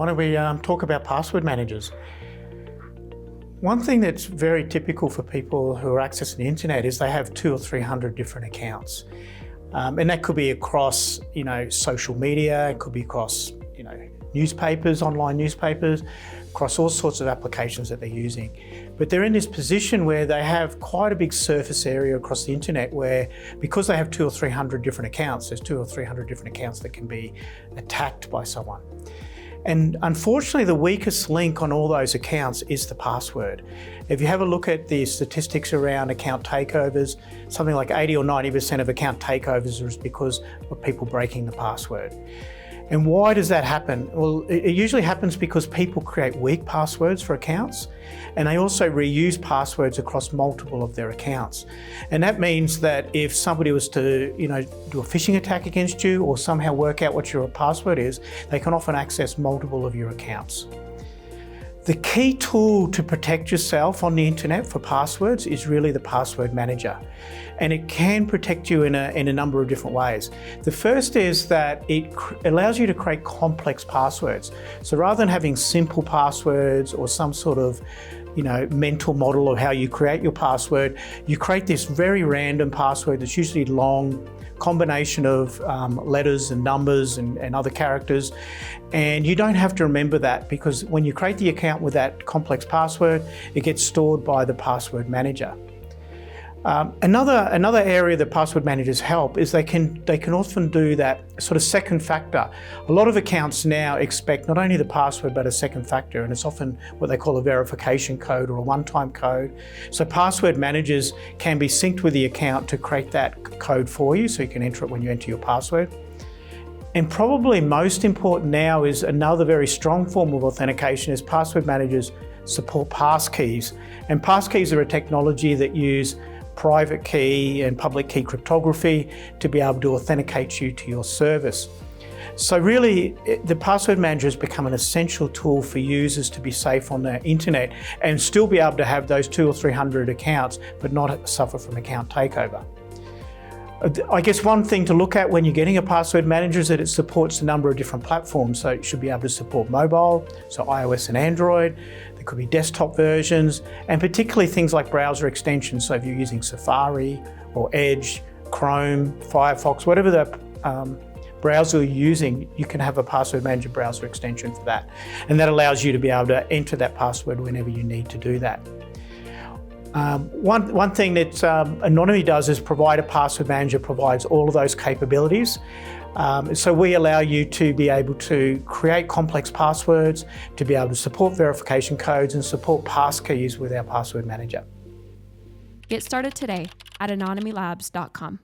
Why don't we talk about password managers? One thing that's very typical for people who are accessing the internet is they have 200 or 300 different accounts. And that could be across, social media, it could be across, newspapers, online newspapers, across all sorts of applications that they're using. But they're in this position where they have quite a big surface area across the internet where, because they have 200 or 300 different accounts, there's 200 or 300 different accounts that can be attacked by someone. And unfortunately, the weakest link on all those accounts is the password. If you have a look at the statistics around account takeovers, something like 80 or 90% of account takeovers is because of people breaking the password. And why does that happen? Well, it usually happens because people create weak passwords for accounts, and they also reuse passwords across multiple of their accounts. And that means that if somebody was to, do a phishing attack against you or somehow work out what your password is, they can often access multiple of your accounts. The key tool to protect yourself on the internet for passwords is really the password manager. And it can protect you in a number of different ways. The first is that it allows you to create complex passwords. So rather than having simple passwords or some sort of mental model of how you create your password, you create this very random password that's usually long, combination of letters and numbers and other characters. And you don't have to remember that, because when you create the account with that complex password, it gets stored by the password manager. Another area that password managers help is they can often do that sort of second factor. A lot of accounts now expect not only the password but a second factor, and it's often what they call a verification code or a one-time code. So password managers can be synced with the account to create that code for you, so you can enter it when you enter your password. And probably most important now is another very strong form of authentication is password managers support passkeys. And passkeys are a technology that use private key and public key cryptography to be able to authenticate you to your service. So really, the password manager has become an essential tool for users to be safe on the internet and still be able to have those 200 or 300 accounts, but not suffer from account takeover. I guess one thing to look at when you're getting a password manager is that it supports a number of different platforms. So it should be able to support mobile, so iOS and Android. There could be desktop versions, and particularly things like browser extensions. So if you're using Safari or Edge, Chrome, Firefox, whatever the browser you're using, you can have a password manager browser extension for that. And that allows you to be able to enter that password whenever you need to do that. One thing that Anonyome does is provide a password manager provides all of those capabilities. So we allow you to be able to create complex passwords, to be able to support verification codes and support passkeys with our password manager. Get started today at anonymelabs.com.